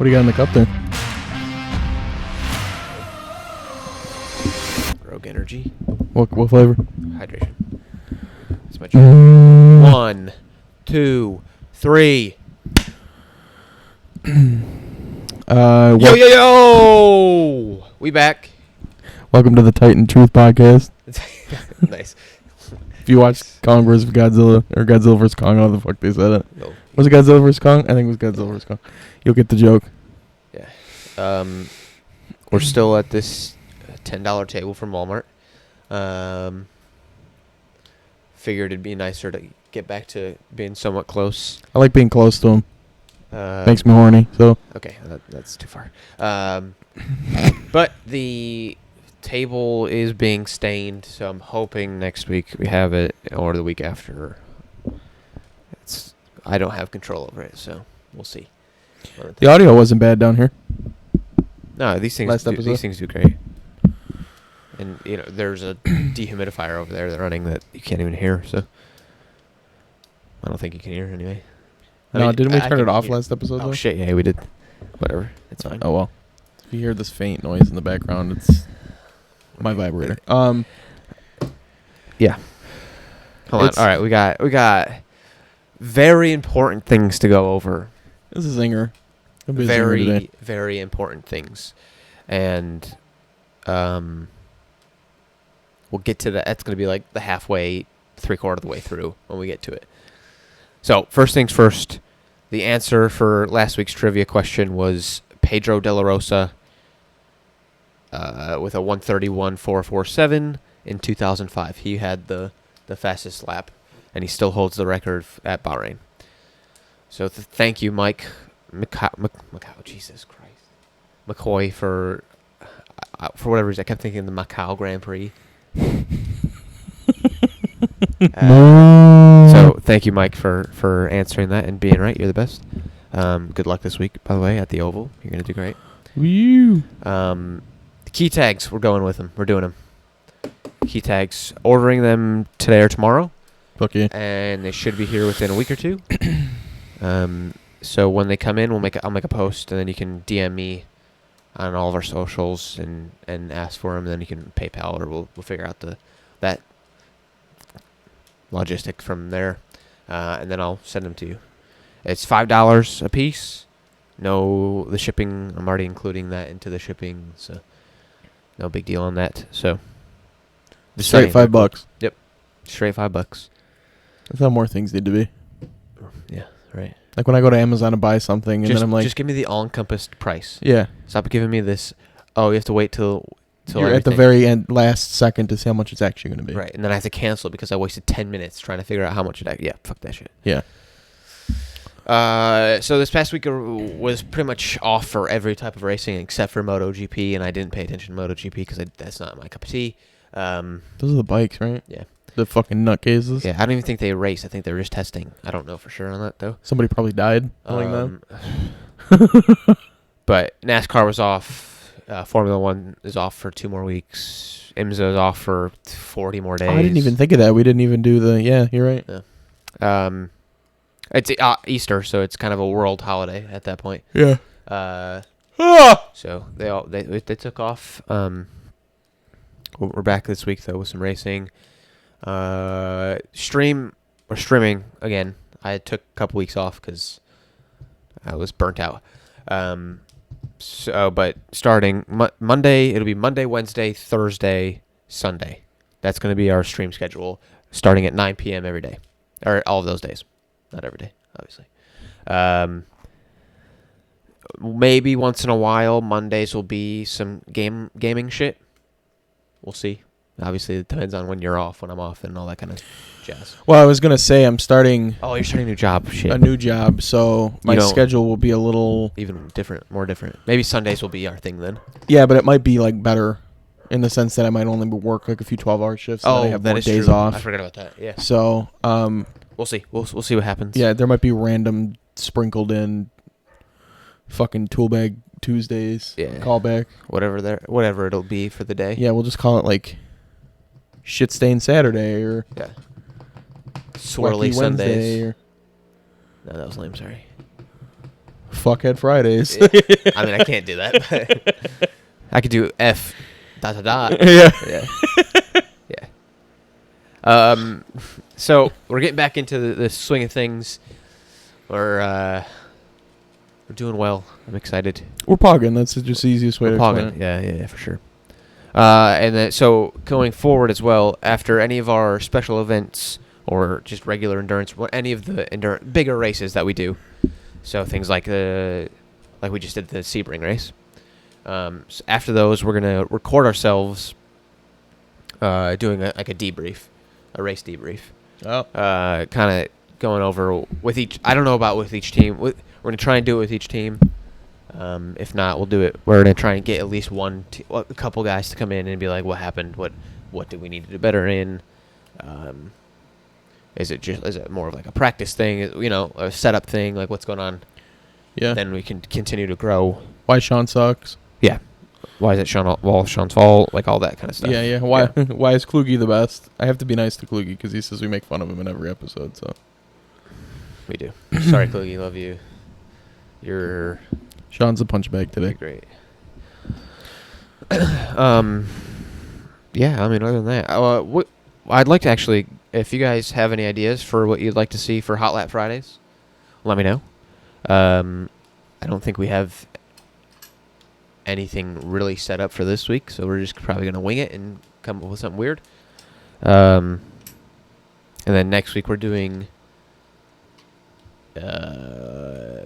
What do you got in the cup there? Rogue Energy. What flavor? Hydration. That's my drink. 1, 2, 3. Yo! We back. Welcome to the Titan Truth Podcast. Nice. If you watched Kong vs. Godzilla, or Godzilla vs. Kong, how the fuck they said it. No. Was it Godzilla vs. Kong? I think it was Godzilla vs. Kong. You'll get the joke. Yeah. We're still at this $10 table from Walmart. Figured it'd be nicer to get back to being somewhat close. I like being close to him. Makes me horny, so. Okay, that's too far. But the table is being stained, so I'm hoping next week we have it, or the week after. I don't have control over it, so we'll see. The audio wasn't bad down here. No, these things do great. And there's a dehumidifier over there that's running that you can't even hear. So I don't think you can hear anyway. Didn't we turn it off last episode? Oh shit! Yeah, we did. Whatever, it's fine. Oh well. If you hear this faint noise in the background, it's my vibrator. Yeah. Hold on. All right, we got very important things to go over. This is a zinger. Very, very important things, and we'll get to that. That's going to be like the halfway, 3/4 of the way through when we get to it. So first things first, the answer for last week's trivia question was Pedro De La Rosa with a 1:31.447 in 2005. He had the fastest lap, and he still holds the record at Bahrain. So thank you, Mike Macau, Jesus Christ, McCoy for whatever reason I kept thinking the Macau Grand Prix. So thank you, Mike, for answering that and being right. You're the best. Good luck this week, by the way, at the Oval. You're gonna do great. Woo! The key tags, we're going with them. We're doing them. Key tags, ordering them today or tomorrow. Okay. And they should be here within a week or two. So when they come in, I'll make a post, and then you can DM me on all of our socials and ask for them. And then you can PayPal, or we'll figure out that logistic from there, and then I'll send them to you. It's $5 a piece. No, the shipping, I'm already including that into the shipping, so no big deal on that. So straight $5. Yep, straight $5. That's how more things need to be. Yeah, right. Like when I go to Amazon and buy something, and then I'm like, just give me the all-encompassed price. Yeah. Stop giving me this. Oh, you have to wait till you're everything. At the very end, last second, to see how much it's actually going to be. Right, and then I have to cancel because I wasted 10 minutes trying to figure out how much yeah, fuck that shit. Yeah. So this past week was pretty much off for every type of racing except for MotoGP, and I didn't pay attention to MotoGP because that's not my cup of tea. Those are the bikes, right? Yeah. The fucking nutcases. Yeah, I don't even think they race. I think they were just testing. I don't know for sure on that, though. Somebody probably died doing them. But NASCAR was off. Formula One is off for 2 more weeks. IMSA is off for 40 more days. Oh, I didn't even think of that. We didn't even do the... Yeah, you're right. Yeah. It's Easter, so it's kind of a world holiday at that point. Yeah. So they took off. We're back this week though with some racing. Streaming again. I took a couple weeks off because I was burnt out. But starting Monday, it'll be Monday, Wednesday, Thursday, Sunday. That's going to be our stream schedule, starting at 9 p.m. every day, or all of those days. Not every day, obviously. Maybe once in a while, Mondays will be some gaming shit. We'll see. Obviously, it depends on when you're off, when I'm off, and all that kind of jazz. Well, I was going to say I'm starting... Oh, you're starting a new job. Shit. A new job, so my schedule will be a little... Even different, more different. Maybe Sundays will be our thing then. Yeah, but it might be like better in the sense that I might only work like a few 12-hour shifts. Oh, and I have that more is days true. off. I forgot about that, yeah. So, we'll see. We'll see what happens. Yeah, there might be random sprinkled in fucking tool bag Tuesdays. Yeah. Callback. Whatever it'll be for the day. Yeah, we'll just call it like Shit Stain Saturday or Swirly Sundays. Or... No, that was lame. Sorry. Fuckhead Fridays. I mean, I can't do that. But I could do F ... Yeah. Yeah. So we're getting back into the swing of things. We're doing well. I'm excited. We're pogging. That's just the easiest way to explain it. Yeah, for sure. And then so going forward as well, after any of our special events or just regular endurance, any of the bigger races that we do, so things like we just did the Sebring race. So after those, we're gonna record ourselves doing a debrief, a race debrief. Oh. Kind of going over with each. I don't know about with each team. We're gonna try and do it with each team. If not, we'll do it. We're gonna try and get at least a couple guys to come in and be like, "What happened? What do we need to do better in? Is it more of like a practice thing? A setup thing? Like what's going on?" Yeah. Then we can continue to grow. Why Sean sucks? Yeah. Why is it Sean's fault? Like all that kind of stuff. Yeah. Why why is Kluge the best? I have to be nice to Kluge because he says we make fun of him in every episode. So we do. Sorry, Kluge. Love you. Sean's a punch bag today. Great. Yeah. I mean, other than that, I'd like to actually, if you guys have any ideas for what you'd like to see for Hot Lap Fridays, let me know. I don't think we have anything really set up for this week, so we're just probably going to wing it and come up with something weird. And then next week we're doing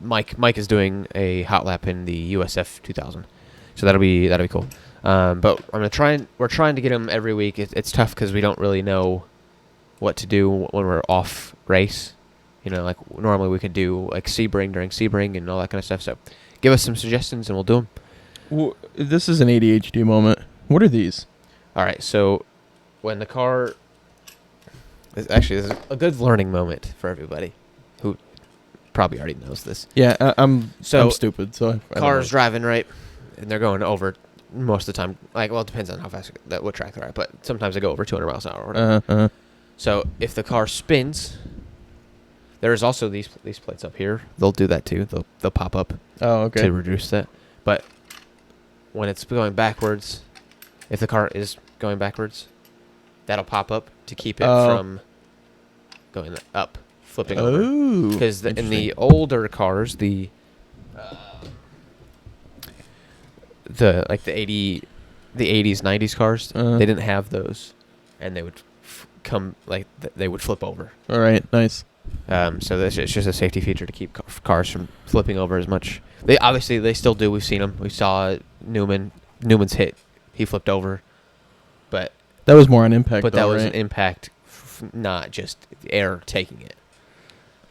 Mike is doing a hot lap in the USF 2000, so that'll be cool. But we're trying to get them every week. It's tough because we don't really know what to do when we're off race. Like normally we could do like Sebring during Sebring and all that kind of stuff. So give us some suggestions and we'll do them. Well, this is an ADHD moment. What are these? All right. So when the car... This is a good learning moment for everybody who probably already knows this. Yeah, I'm stupid. So car's driving, right? And they're going over most of the time. Like, well, it depends on how fast, what track they're at. But sometimes they go over 200 miles an hour or whatever. So if the car spins... There's also these plates up here. They'll do that too. They'll pop up. Oh, okay. To reduce that. But when it's going backwards, if the car is going backwards, that'll pop up to keep it from going up, flipping over. Because in the older cars, the 80s, 90s cars, they didn't have those, and they would they would flip over. All right, nice. So it's just a safety feature to keep cars from flipping over as much. They still do. We've seen them. We saw Newman's hit. He flipped over, but that was more an impact. But that was an impact, not just air taking it.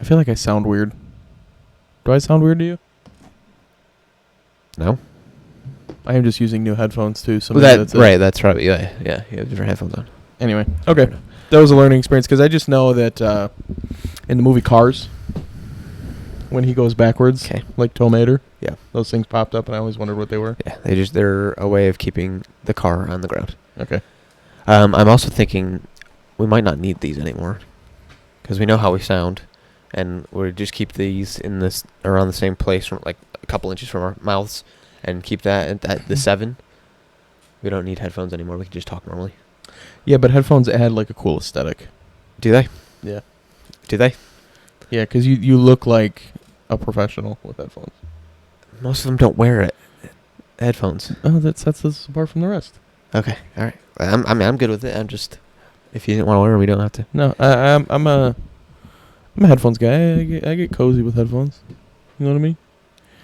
I feel like I sound weird. Do I sound weird to you? No. I am just using new headphones too. So that's right. That's probably yeah. You have different headphones on. Anyway, okay. That was a learning experience because I just know that in the movie Cars, when he goes backwards, like Tomater, those things popped up, and I always wondered what they were. Yeah, they're a way of keeping the car on the ground. Okay. I'm also thinking we might not need these anymore because we know how we sound, and we just keep these around the same place, from like a couple inches from our mouths, and keep that at the 7. We don't need headphones anymore. We can just talk normally. Yeah, but headphones add like a cool aesthetic. Do they? Yeah. Do they? Yeah, because you look like a professional with headphones. Most of them don't wear headphones. Oh, that sets us apart from the rest. Okay, all right. I'm good with it. I'm just, if you didn't want to wear them, we don't have to. No, I'm a headphones guy. I get cozy with headphones. You know what I mean?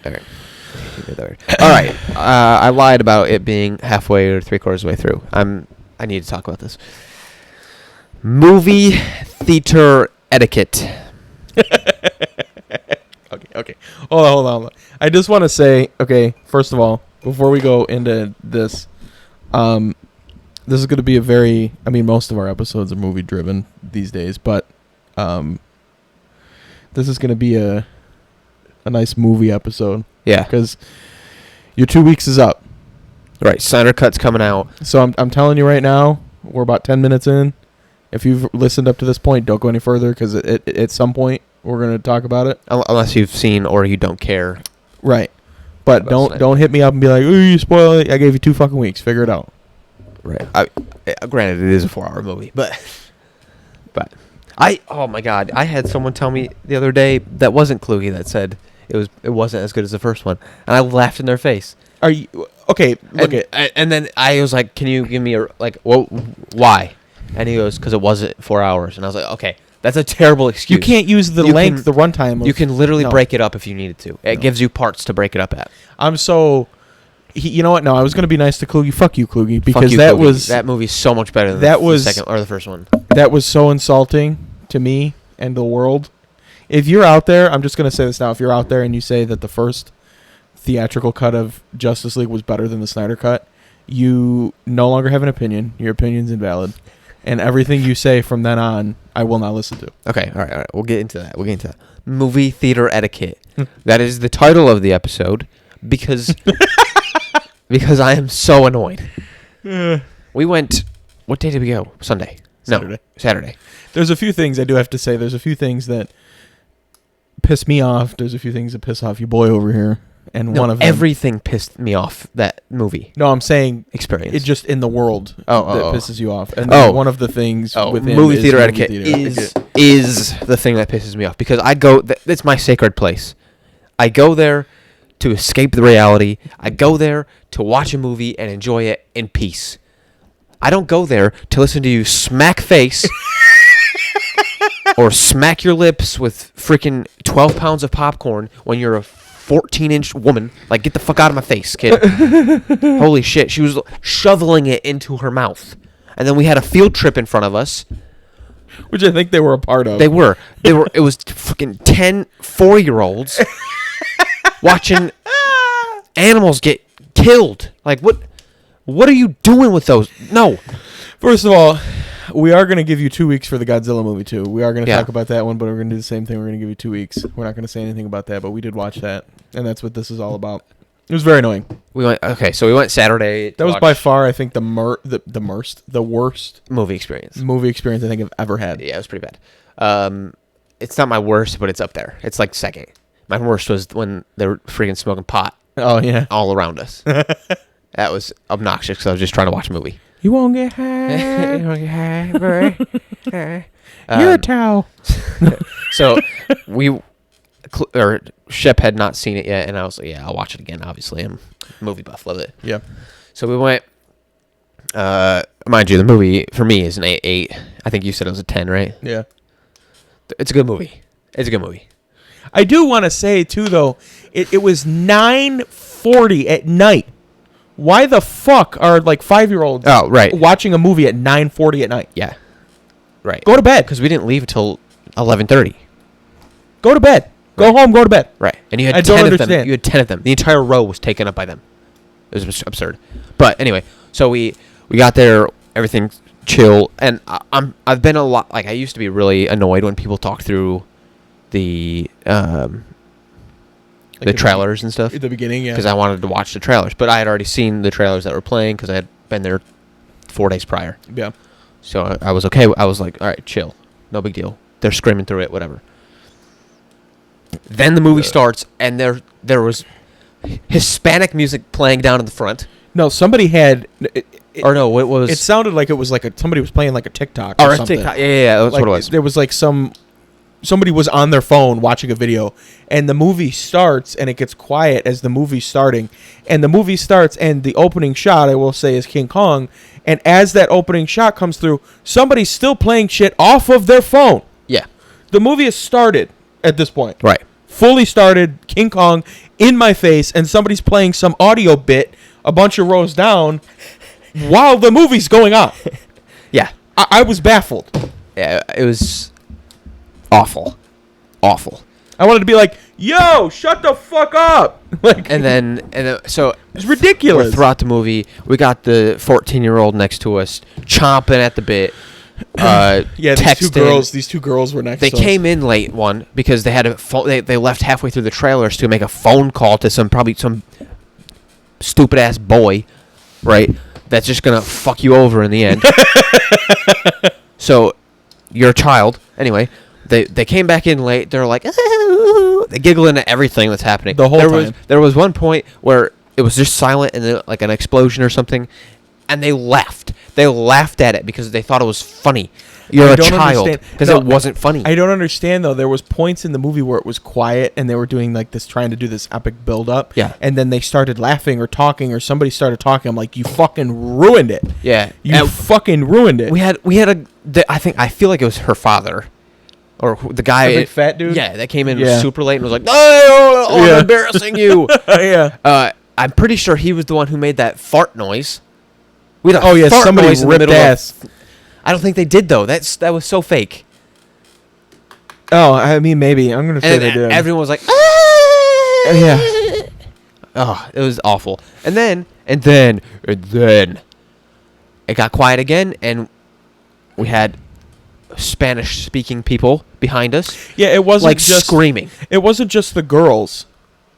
All right. All right. I lied about it being halfway or 3/4 of the way through. I need to talk about this. Movie theater etiquette. Okay. Hold on. I just want to say, first of all, before we go into this, this is going to be most of our episodes are movie driven these days, but this is going to be a nice movie episode. Yeah. Because your 2 weeks is up. Right, Snyder Cut's coming out. So I'm telling you right now, we're about 10 minutes in. If you've listened up to this point, don't go any further because at some point we're going to talk about it. Unless you've seen or you don't care. Right. But don't hit me up and be like, "Oh, you spoiled it. I gave you 2 fucking weeks. Figure it out." Right. Granted, it is a 4-hour movie, but oh my god, I had someone tell me the other day that wasn't Kluge that said it wasn't as good as the first one, and I laughed in their face. Are you okay? Look and then I was like, "Can you give me why?" And he goes, "Because it wasn't 4 hours." And I was like, "Okay, that's a terrible excuse. You can't use the length, the runtime. You can literally break it up if you needed to. It gives you parts to break it up at." You know what? No, I was gonna be nice to Kluge. Fuck you, Kluge, because that movie's so much better than the second or the first one. That was so insulting to me and the world. If you're out there, I'm just gonna say this now. If you're out there and you say that the first theatrical cut of Justice League was better than the Snyder cut, you no longer have an opinion. Your opinion's invalid, and everything you say from then on, I will not listen to. Okay, all right. We'll get into that. Movie theater etiquette. That is the title of the episode because because I am so annoyed. We went. What day did we go? Sunday. Saturday. No, Saturday. There's a few things I do have to say. There's a few things that piss me off. There's a few things that piss off you boy over here. And one of them, everything pissed me off that movie. No, I'm saying experience. It's just in the world that pisses you off. And one of the things with movie theater etiquette is the thing that pisses me off because I go. It's my sacred place. I go there to escape the reality. I go there to watch a movie and enjoy it in peace. I don't go there to listen to you smack face or smack your lips with freaking 12 pounds of popcorn when you're a 14-inch woman. Like, get the fuck out of my face, kid. Holy shit. She was shoveling it into her mouth. And then we had a field trip in front of us. Which I think they were a part of. They were. It was fucking 10 4-year-olds watching animals get killed. Like, what are you doing with those? No. First of all, we are going to give you 2 weeks for the Godzilla movie, too. We are going to talk about that one, but we're going to do the same thing. We're going to give you 2 weeks. We're not going to say anything about that, but we did watch that, and that's what this is all about. It was very annoying. We went Saturday. That was by far, I think, the worst movie experience I think I've ever had. Yeah, it was pretty bad. It's not my worst, but it's up there. It's like second. My worst was when they were freaking smoking pot. Oh, yeah. All around us. That was obnoxious because I was just trying to watch a movie. You won't get high. You won't get high, bro. You're a towel. So Shep had not seen it yet, and I was like, yeah, I'll watch it again, obviously. I'm a movie buff, love it. Yeah. So we went, mind you, the movie for me is an 8. I think you said it was a 10, right? Yeah. It's a good movie. I do want to say, too, though, it was 9:40 at night. Why the fuck are, 5-year-olds watching a movie at 9:40 at night? Yeah. Right. Go to bed. Because we didn't leave until 11:30. Go to bed. Go home, go to bed. Right. And you had 10 of them. You had 10 of them. The entire row was taken up by them. It was absurd. But anyway, so we got there, everything chill, and I've been a lot, I used to be really annoyed when people talk through the trailers and stuff. At the beginning, yeah. Because I wanted to watch the trailers. But I had already seen the trailers that were playing because I had been there 4 days prior. Yeah. So I was okay. I was like, all right, chill. No big deal. They're screaming through it, whatever. Then the movie starts, and there was Hispanic music playing down in the front. No, somebody had... it was... It sounded like it was somebody was playing a TikTok or something. TikTok. Yeah, that's what it was. There was somebody was on their phone watching a video, and the movie starts, and it gets quiet as the movie's starting. And the movie starts, and the opening shot, I will say, is King Kong. And as that opening shot comes through, somebody's still playing shit off of their phone. Yeah. The movie has started at this point. Right. Fully started, King Kong in my face, and somebody's playing some audio bit a bunch of rows down while the movie's going on. Yeah. I was baffled. Yeah, it was awful. I wanted to be like, yo, shut the fuck up. And then so it's ridiculous. Throughout the movie, we got the 14-year-old next to us chomping at the bit. Yeah, texting. These two girls were next. They to us. came in late because they had they left halfway through the trailers to make a phone call to probably some stupid ass boy, right? That's just gonna fuck you over in the end. So, you're a child anyway. They came back in late. They're like, they giggling at everything that's happening. The whole time. There was one point where it was just silent and then, like an explosion or something, and they laughed. They laughed at it because they thought it was funny. You're a child because it wasn't funny. I don't understand though. There was points in the movie where it was quiet and they were doing like this, trying to do this epic build up. Yeah. And then they started laughing or talking, or somebody started talking. I'm like, you fucking ruined it. Yeah. You fucking ruined it. We had I feel like it was her father, or the guy, the big fat dude. Yeah, that came in super late and was like, "No, I'm embarrassing you." Yeah. I'm pretty sure he was the one who made that fart noise. We had a fart somebody noise ripped ass. I don't think they did though. That was so fake. Oh, I mean, maybe I'm gonna say they did. Everyone was like, yeah. Oh, it was awful. And then it got quiet again, and we had Spanish-speaking people behind us. Yeah, it wasn't like just screaming. It wasn't just the girls.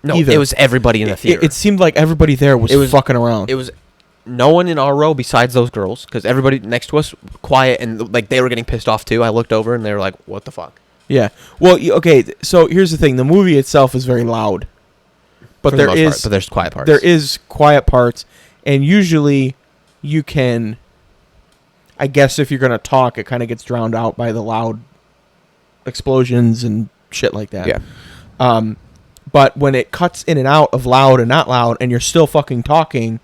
No, either. It was everybody in the theater. It seemed like everybody there was fucking around. It was no one in our row besides those girls, because everybody next to us quiet, and like they were getting pissed off too. I looked over and they were like, "What the fuck?" Yeah. Well, okay. So here's the thing: the movie itself is very loud, but there's quiet parts. There is quiet parts, and usually you can. I guess if you're gonna talk, it kind of gets drowned out by the loud explosions and shit like that. Yeah. But when it cuts in and out of loud and not loud, and you're still fucking talking,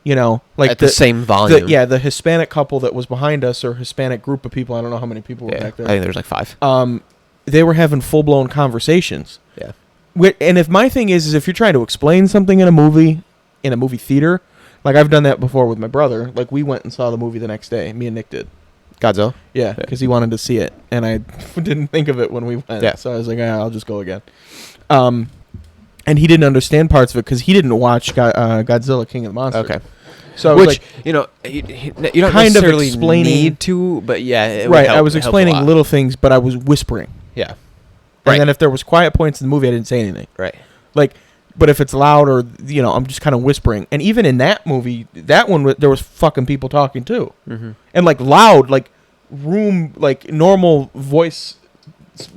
you know, like at the same volume. The Hispanic couple that was behind us, or Hispanic group of people, I don't know how many people were back there. I think there was like 5. They were having full-blown conversations. Yeah. And if my thing is if you're trying to explain something in a movie theater, like I've done that before with my brother. Like we went and saw the movie the next day. Me and Nick did. Godzilla? Yeah, because he wanted to see it, and I didn't think of it when we went. Yeah. So I was like, I'll just go again. And he didn't understand parts of it because he didn't watch Godzilla King of the Monsters. Okay. So I was like, you don't kind necessarily of explaining, need to, but yeah, it right. Help, I was explaining little things, but I was whispering. Yeah. And then if there was quiet points in the movie, I didn't say anything. Right. Like, but if it's loud or I'm just kind of whispering. And even in that movie, that one there was fucking people talking too, and like loud, like room, like normal voice.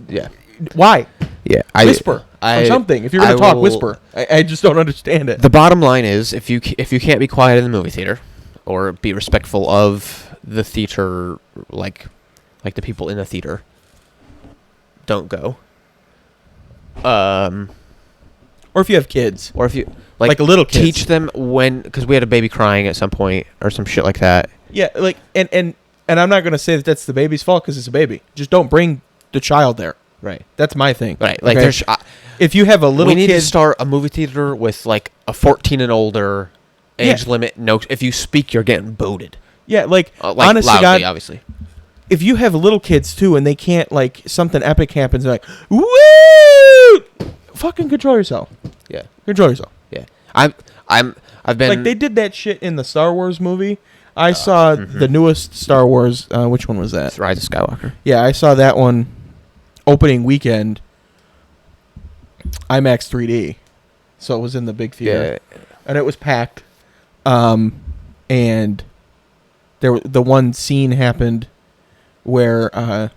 Yeah. Why? Yeah. Whisper or something. If you're gonna talk, whisper. I just don't understand it. The bottom line is, if you can't be quiet in the movie theater, or be respectful of the theater, like the people in the theater, don't go. Or if you have kids, or if you like a little kids. Teach them because we had a baby crying at some point or some shit like that. Yeah, like and I'm not gonna say that that's the baby's fault because it's a baby. Just don't bring the child there. Right. That's my thing. Right. Like there's if you have a little kid, we need to start a movie theater with like a 14 and older age limit. No, if you speak, you're getting booted. Yeah, like honestly, loudly, God, obviously. If you have little kids too, and they can't, like, something epic happens, they're like, woo! Fucking control yourself. Yeah. Control yourself. Yeah. I've been like, they did that shit in the Star Wars movie. I saw the newest Star Wars. Which one was that? Rise of Skywalker. Yeah, I saw that one opening weekend. IMAX 3D, so it was in the big theater, and it was packed. And the one scene happened where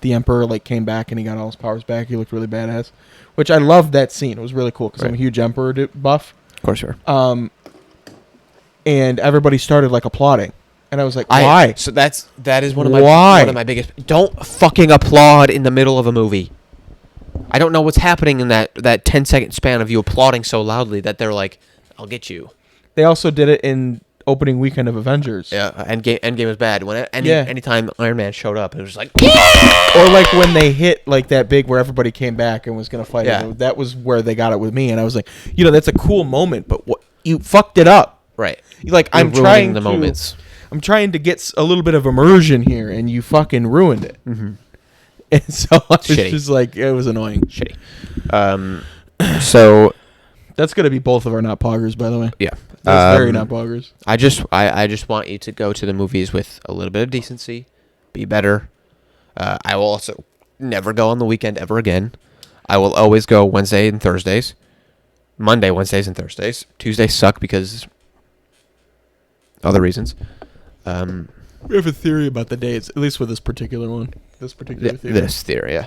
the Emperor like came back and he got all his powers back. He looked really badass, which I loved that scene. It was really cool because I'm a huge Emperor buff. Of course you are. And everybody started like applauding, and I was like, why? So that is one of my biggest. Don't fucking applaud in the middle of a movie. I don't know what's happening in that 10-second span of you applauding so loudly that they're like, I'll get you. They also did it in opening weekend of Avengers. Yeah, Endgame was bad. Anytime Iron Man showed up, it was like... Or like when they hit like that big where everybody came back and was going to fight. Yeah. That was where they got it with me. And I was like, that's a cool moment, but what you fucked it up. Right. Like, I'm trying to get a little bit of immersion here, and you fucking ruined it. Mm-hmm. And so I was just like, it was annoying. Shitty. So that's gonna be both of our not poggers, by the way. Yeah, that's very not poggers. I just want you to go to the movies with a little bit of decency, be better. I will also never go on the weekend ever again. I will always go Wednesday and Thursdays, Monday, Wednesdays and Thursdays. Tuesdays suck because other reasons. We have a theory about the dates, at least with this particular one. This particular theory. This theory, yeah.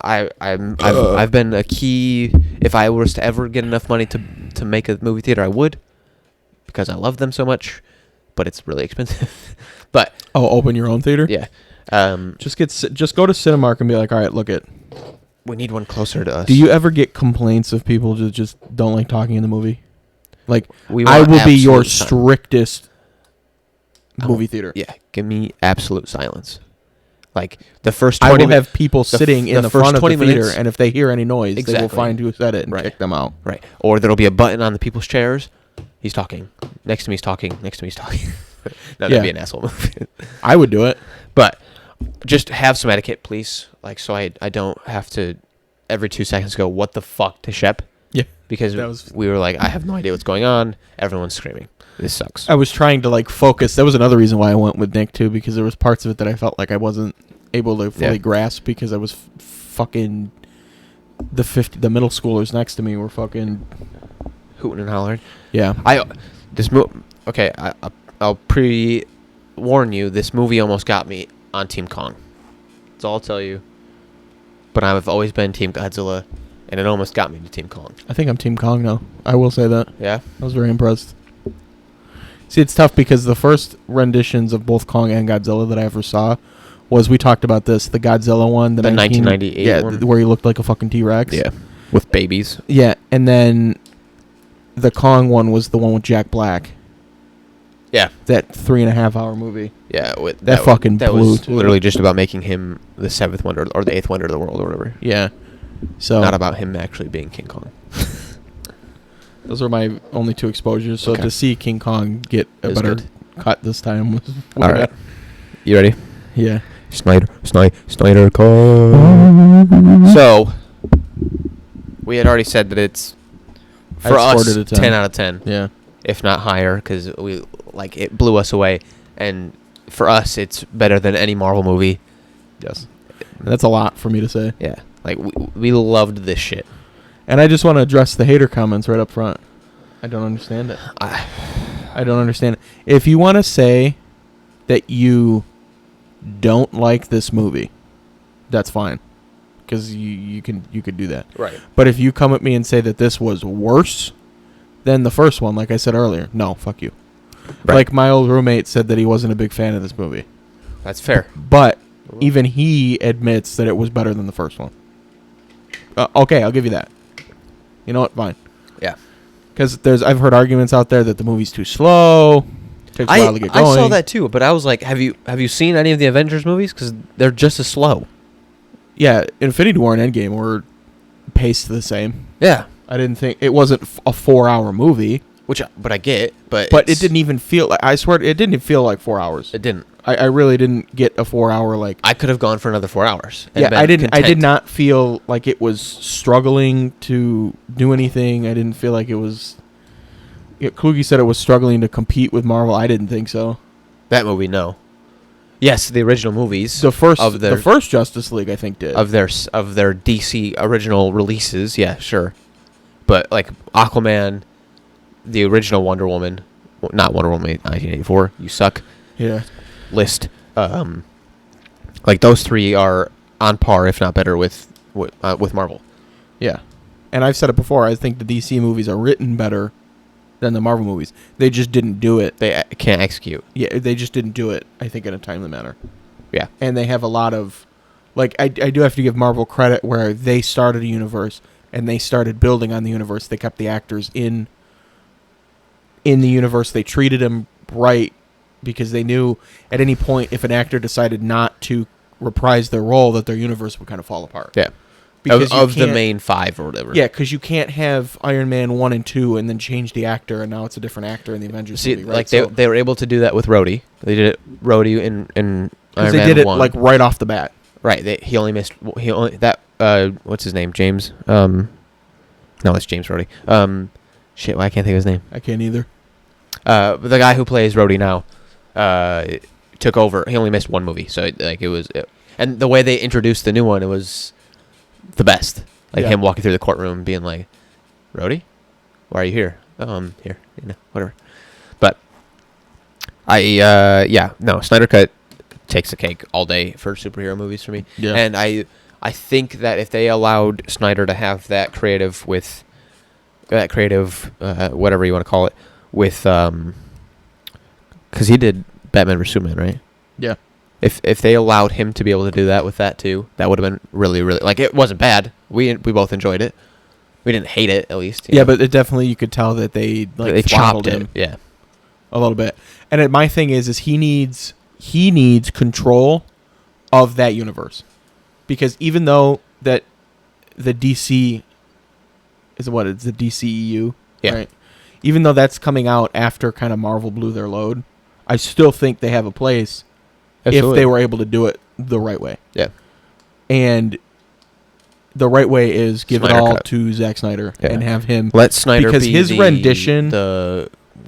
I've been a key. If I was to ever get enough money to make a movie theater, I would, because I love them so much. But it's really expensive. But open your own theater? Yeah. Just go to Cinemark and be like, all right, look it. We need one closer to us. Do you ever get complaints of people who just don't like talking in the movie? Like, We I want will be your absolute silence. strictest movie theater. Yeah, give me absolute silence. Like the first I 20 will have people sitting in the first front of the 20 theater, minutes- and if they hear any noise, they will Exactly. find who said it and Right. kick them out. Right. Or there'll be a button on the people's chairs. He's talking. Next to me he's talking. Next to me he's talking. No, that'd Yeah. be an asshole move. I would do it. But just have some etiquette, please. Like, so I don't have to every 2 seconds go, what the fuck, to Shep? Yeah. Because That was- we were like, I have no idea what's going on. Everyone's screaming. This sucks. I was trying to focus. That was another reason why I went with Nick too, because there was parts of it that I felt like I wasn't able to fully grasp because I was fucking the middle schoolers next to me were fucking Hooting and hollering. yeah. Okay, I'll pre-warn you, this movie almost got me on Team Kong. That's all I'll tell you. But I've always been Team Godzilla, and it almost got me to Team Kong. I think I'm Team Kong now. I will say that. Yeah? I was very impressed. See, it's tough because the first renditions of both Kong and Godzilla that I ever saw was, we talked about this, the Godzilla one, The 1998 one? where he looked like a fucking T-Rex. Yeah. With babies. Yeah, and then the Kong one was the one with Jack Black. Yeah. That 3.5-hour movie. Yeah. That fucking That blew, was too. literally just about making him the 7th wonder, or the 8th wonder of the world, or whatever. Yeah. So Not about him actually being King Kong. those are my only 2 exposures. So Okay. to see King Kong get a It was better good. cut this time was All right. You ready? Yeah. Snyder Cut. So, we had already said that it's, I for us, scored it a 10. 10 out of 10. Yeah. If not higher, because it blew us away. And for us, it's better than any Marvel movie. Yes. That's a lot for me to say. Yeah. Like, we loved this shit. And I just want to address the hater comments right up front. I don't understand it. I don't understand it. If you want to say that you don't like this movie, that's fine, because you could do that. Right. But if you come at me and say that this was worse than the first one, like I said earlier, no, fuck you. Right. Like my old roommate said that he wasn't a big fan of this movie, That's fair. but even he admits that it was better than the first one. Okay, I'll give you that. You know what? Fine. Yeah. Because I've heard arguments out there that the movie's too slow. Takes a while to get going. I saw that too, but I was like, have you seen any of the Avengers movies? Because they're just as slow. Yeah, Infinity War and Endgame were paced the same. Yeah. I didn't think it wasn't a 4-hour movie, But I get, but it didn't even feel like, I swear it didn't even feel like 4 hours. It didn't. I really didn't get a 4-hour like. I could have gone for another 4 hours. And Yeah, been I didn't. I did content. not feel like it was struggling to do anything. I didn't feel like it was. Kluge said it was struggling to compete with Marvel. I didn't think so. That movie, no. Yes, the original movies. The first of their the first Justice League, I think, did. of their DC original releases. Yeah, sure. But like Aquaman, the original Wonder Woman, not Wonder Woman 1984. You suck. Yeah. List. Like those 3 are on par, if not better, with Marvel. Yeah. And I've said it before. I think the DC movies are written better than the Marvel movies. They just didn't do it. They can't execute. Yeah, they just didn't do it, I think, in a timely manner. Yeah. And they have a lot of... Like, I do have to give Marvel credit where they started a universe and they started building on the universe. They kept the actors in the universe. They treated them right because they knew at any point if an actor decided not to reprise their role that their universe would kind of fall apart. Yeah. Because Of the can't- main 5 or whatever. Yeah, because you can't have Iron Man 1 and 2 and then change the actor and now it's a different actor in the Avengers See, movie, right? like they were able to do that with Rhodey. They did it Rhodey in Iron because Man they did it 1. like right off the bat. Right. He only what's his name? James. No, it's James Rhodey. Shit. Why I can't think of his name. I can't either. But the guy who plays Rhodey now, took over. He only missed one movie, so it was, and the way they introduced the new one, it was the best. Like Yeah. him walking through the courtroom, being like, "Rhodey, why are you here?" Here, whatever. But Snyder Cut takes the cake all day for superhero movies for me. Yeah. And I think that if they allowed Snyder to have that creative whatever you want to call it, with because he did Batman vs Superman, right? Yeah. If they allowed him to be able to do that with that too, that would have been really, really, like, it wasn't bad. We both enjoyed it. We didn't hate it, at least. Yeah, but it definitely, you could tell that they chopped him. it. Yeah. A little bit. And my thing is he needs control of that universe. Because even though that the DC is what? It's the DCEU, yeah. Right? Even though that's coming out after kind of Marvel blew their load, I still think they have a place. Absolutely. If they were able to do it the right way. Yeah. And the right way is give Snyder it all cut. To Zack Snyder and have him. Let Snyder because be his rendition.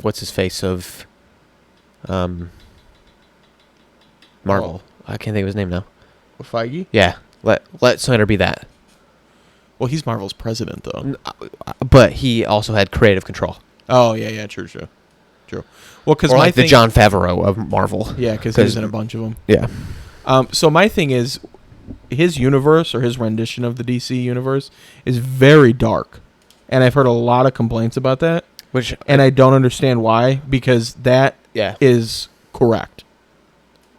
What's his face of Marvel. I can't think of his name now. Feige? Yeah. Let Snyder be that. Well, he's Marvel's president, though. But he also had creative control. Oh, yeah, true. Well, because like the Jon Favreau of Marvel. Yeah, because he's in a bunch of them. Yeah. So my thing is, his universe or his rendition of the DC universe is very dark, and I've heard a lot of complaints about that. I don't understand why, because that is correct.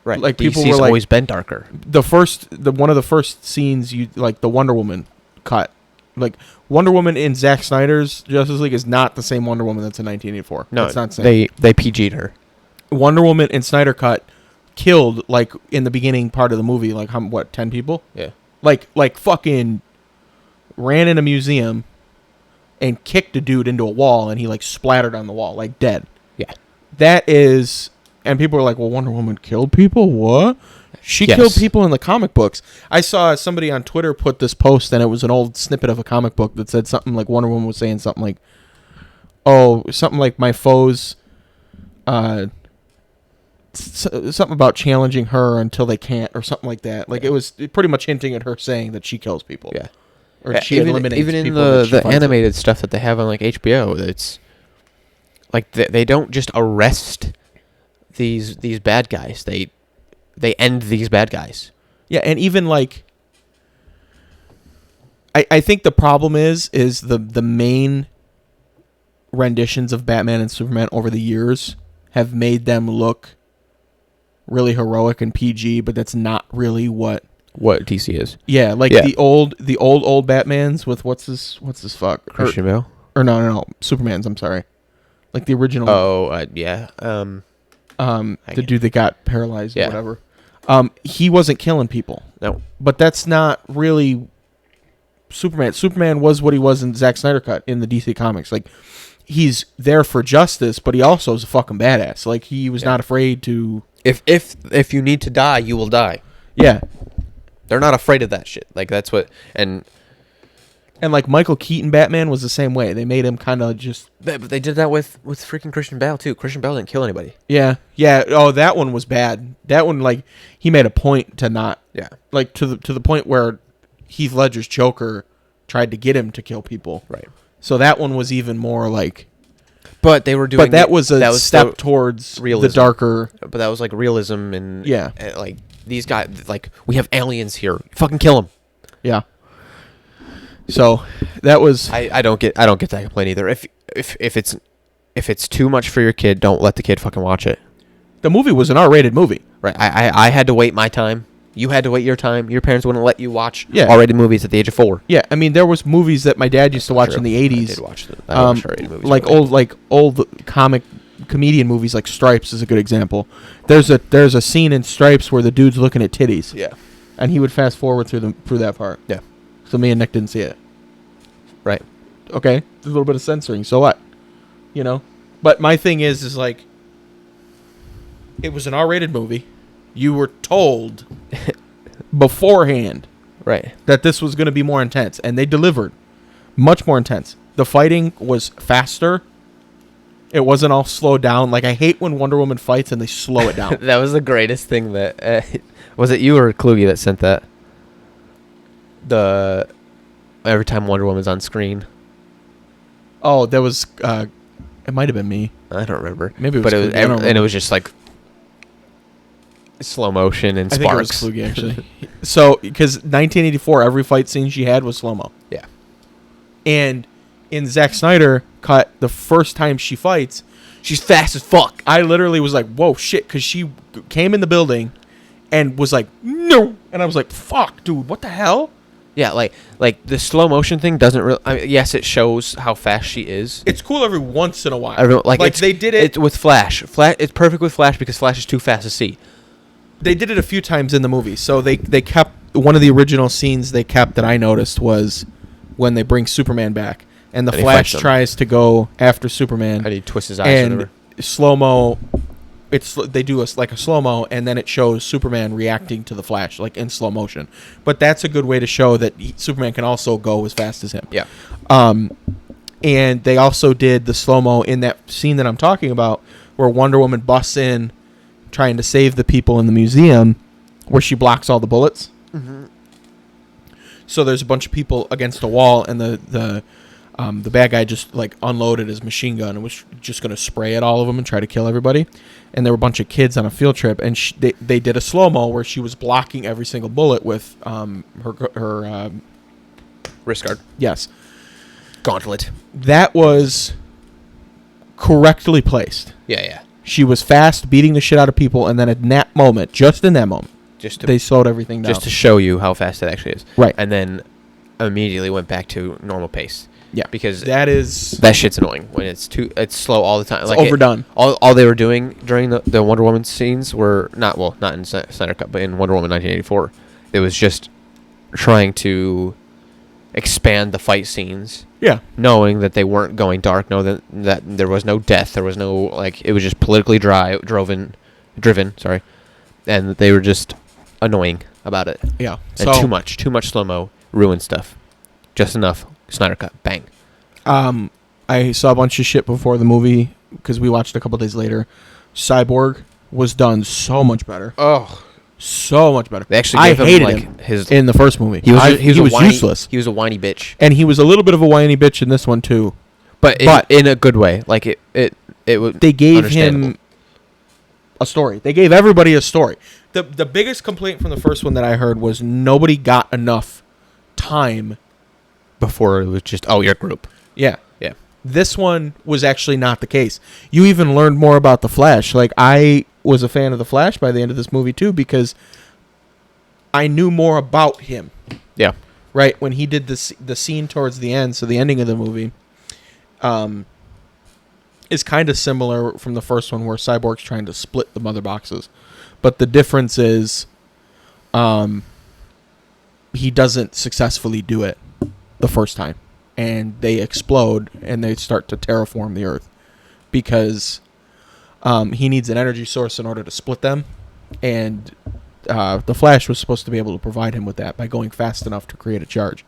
Right. Like, DC's people were like, always been darker. One of the first scenes, like the Wonder Woman cut. Like, Wonder Woman in Zack Snyder's Justice League is not the same Wonder Woman that's in 1984. No, it's not the same. They PG'd her. Wonder Woman in Snyder Cut killed, like, in the beginning part of the movie, like, 10 people? Yeah. Like fucking ran in a museum and kicked a dude into a wall, and he, like, splattered on the wall, like, dead. Yeah. That is... And people are like, well, Wonder Woman killed people? What? She killed people in the comic books. I saw somebody on Twitter put this post, and it was an old snippet of a comic book that said something like Wonder Woman was saying something like, something like my foes, something about challenging her until they can't, or something like that. Like, it was pretty much hinting at her saying that she kills people. Yeah. Or she eliminates people. Even in the animated stuff that they have on, like, HBO, it's like they don't just arrest these bad guys. They end these bad guys. Yeah, and even, like, I think the problem is the main renditions of Batman and Superman over the years have made them look really heroic and PG, but that's not really what DC is. Yeah, like the old Batmans with what's this fuck? Christian Bale? Or no, Superman's, I'm sorry. Like the original. Oh, yeah. The dude that got paralyzed or whatever. He wasn't killing people. No. But that's not really Superman. Superman was what he was in Zack Snyder Cut in the DC Comics. Like, he's there for justice, but he also is a fucking badass. Like, he was not afraid to... If you need to die, you will die. Yeah. They're not afraid of that shit. Like, that's what... And like Michael Keaton Batman was the same way. They made him kind of just... But they did that with freaking Christian Bale, too. Christian Bale didn't kill anybody. Yeah. Oh, that one was bad. That one, like, he made a point to not... Yeah. Like, to the point where Heath Ledger's Joker tried to get him to kill people. Right. So that one was even more like... But they were doing... But that was a step towards realism. The darker... But that was like realism and... Yeah. And like, these guys... Like, we have aliens here. Fucking kill them. Yeah. So that was... I don't get that complaint either. If it's too much for your kid, don't let the kid fucking watch it. The movie was an R-rated movie. Right. I had to wait my time. You had to wait your time. Your parents wouldn't let you watch R-rated movies at the age of 4. Yeah, I mean, there was movies that my dad used to watch in the 80s. I did watch them. I watched R-rated movies. Like old comedian movies, like Stripes is a good example. There's a scene in Stripes where the dude's looking at titties. Yeah. And he would fast forward through that part. Yeah. So me and Nick didn't see it. Right. Okay. There's a little bit of censoring. So what? You know? But my thing is like, it was an R-rated movie. You were told beforehand, right, that this was going to be more intense, and they delivered. Much more intense. The fighting was faster. It wasn't all slowed down. Like, I hate when Wonder Woman fights and they slow it down. That was the greatest thing that... was it you or Kluge that sent that? Every time Wonder Woman's on screen. Oh, that was... it might have been me. I don't remember. Maybe it was... But it was... And it was just like... slow motion and I think it was sparks. Kluge, actually. So, because 1984, every fight scene she had was slow-mo. Yeah. And in Zack Snyder cut, the first time she fights, She's fast as fuck. I literally was like, whoa, shit, because she came in the building and was like, no. And I was like, fuck, dude, what the hell? Yeah, like the slow motion thing doesn't really. I mean, yes, it shows how fast she is. It's cool every once in a while. Like they did it. It's with Flash. It's perfect with Flash because Flash is too fast to see. They did it a few times in the movie. So they kept, one of the original scenes they kept that I noticed was when they bring Superman back. And the Flash tries to go after Superman. And he twists his eyes. And slow-mo, they do a slow-mo, and then it shows Superman reacting to the Flash, like in slow motion. But that's a good way to show that Superman can also go as fast as him. Yeah. And they also did the slow-mo in that scene that I'm talking about, where Wonder Woman busts in trying to save the people in the museum, where she blocks all the bullets. Mm-hmm. So there's a bunch of people against a wall, and the bad guy just like unloaded his machine gun and was just going to spray at all of them and try to kill everybody. And there were a bunch of kids on a field trip, and they did a slow-mo where she was blocking every single bullet with her wrist guard. Yes. Gauntlet. That was correctly placed. Yeah. She was fast, beating the shit out of people, and then in that moment, they slowed everything down. Just to show you how fast it actually is. Right. And then immediately went back to normal pace. Yeah, because that shit's annoying when it's slow all the time. It's like overdone. All they were doing during the Wonder Woman scenes were not in Snyder Cut, but in Wonder Woman 1984, it was just trying to expand the fight scenes. Yeah, knowing that they weren't going dark, knowing that there was no death, there was no it was just politically driven. Sorry, and they were just annoying about it. Yeah, and too much slow mo ruined stuff. Just enough. Snyder Cut, bang. I saw a bunch of shit before the movie because we watched a couple days later. Cyborg was done so much better. Oh, so much better. They actually gave him his in the first movie. He was whiny, useless. He was a whiny bitch, and he was a little bit of a whiny bitch in this one too. But in a good way. Like it was. They gave him a story. They gave everybody a story. The biggest complaint from the first one that I heard was nobody got enough time. Before it was just, your group. Yeah. Yeah. This one was actually not the case. You even learned more about the Flash. Like, I was a fan of the Flash by the end of this movie, too, because I knew more about him. Yeah. Right? When he did the scene towards the end, so the ending of the movie, is kind of similar from the first one where Cyborg's trying to split the mother boxes. But the difference is he doesn't successfully do it the first time, and they explode and they start to terraform the earth because he needs an energy source in order to split them, and the Flash was supposed to be able to provide him with that by going fast enough to create a charge.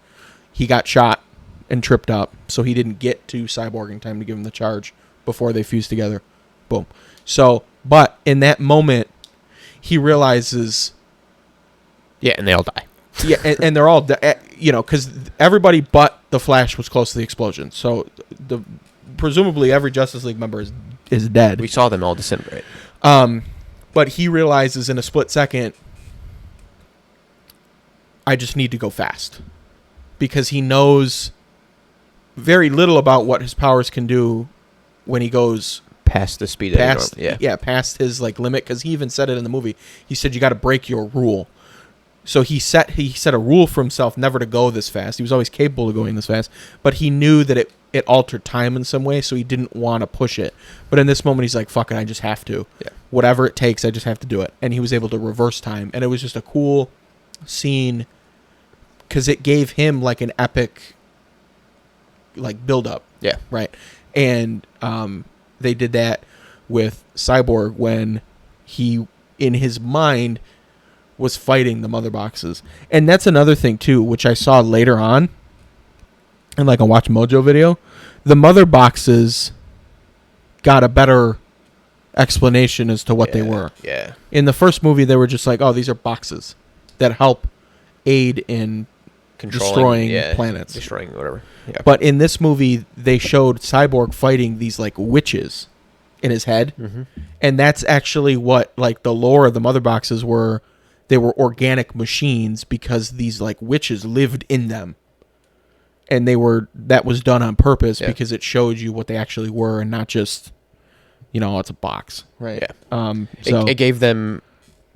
He got shot and tripped up, so he didn't get to Cyborg in time to give him the charge before they fused together. Boom. So, but in that moment, he realizes... Yeah, and they all die. Yeah, and they're all, because everybody but the Flash was close to the explosion. So presumably every Justice League member is dead. We saw them all disintegrate. But he realizes in a split second, I just need to go fast. Because he knows very little about what his powers can do when he goes... Past the speed past past his limit. Because he even said it in the movie. He said, you got to break your rule. So he set a rule for himself never to go this fast. He was always capable of going this fast, but he knew that it altered time in some way, so he didn't want to push it. But in this moment, he's like, fuck it, I just have to. Yeah. Whatever it takes, I just have to do it. And he was able to reverse time, and it was just a cool scene because it gave him an epic build-up. Yeah. Right? And they did that with Cyborg when he, in his mind... was fighting the mother boxes. And that's another thing too, which I saw later on in a Watch Mojo video. The mother boxes got a better explanation as to what they were. Yeah. In the first movie, they were just these are boxes that help aid in destroying planets. Destroying whatever. Yeah. But in this movie, they showed Cyborg fighting these witches in his head. Mm-hmm. And that's actually what, like, the lore of the mother boxes were. They were organic machines because these, like, witches lived in them. And that was done on purpose because it showed you what they actually were and not just, it's a box. Right. Yeah. So it gave them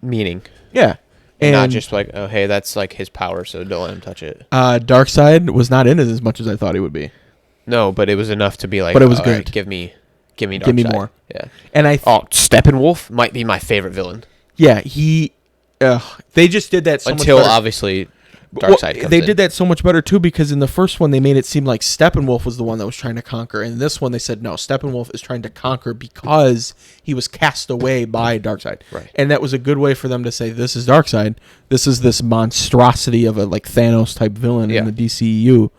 meaning. Yeah. And not just like, oh, hey, that's like his power, so don't let him touch it. Darkseid was not in it as much as I thought he would be. No, but it was enough to be like, but it was good. Right, give me Darkseid. Give me more. Yeah. And Steppenwolf might be my favorite villain. Yeah, they just did that so until much better. Obviously Darkseid comes they in. did that so much better too because in the first one they made it seem like Steppenwolf was the one that was trying to conquer, and in this one they said no, Steppenwolf is trying to conquer because he was cast away by Darkseid. Right. And that was a good way for them to say this is Darkseid. This is this monstrosity of a like Thanos type villain in the DCEU.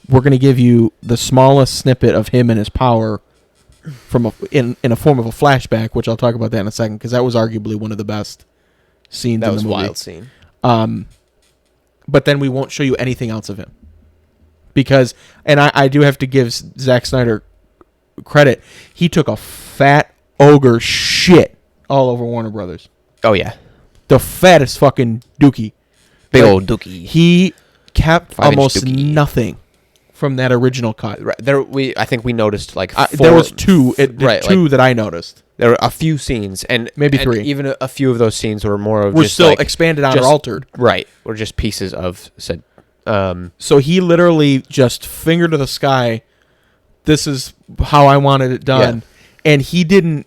We're going to give you the smallest snippet of him and his power from in a form of a flashback, which I'll talk about that in a second because that was arguably one of the best scenes in the movie. That was a wild scene. But then we won't show you anything else of him. Because, and I do have to give Zack Snyder credit, he took a fat ogre shit all over Warner Brothers. Oh, yeah. The fattest fucking dookie. Big old dookie. He kept almost nothing from that original cut. Right. I think we noticed like four. There was two that I noticed. There were a few scenes, and maybe three. Even a few of those scenes were more of just still like expanded on or altered. Right. Or just pieces of said. So he literally just finger to the sky. This is how I wanted it done, and he didn't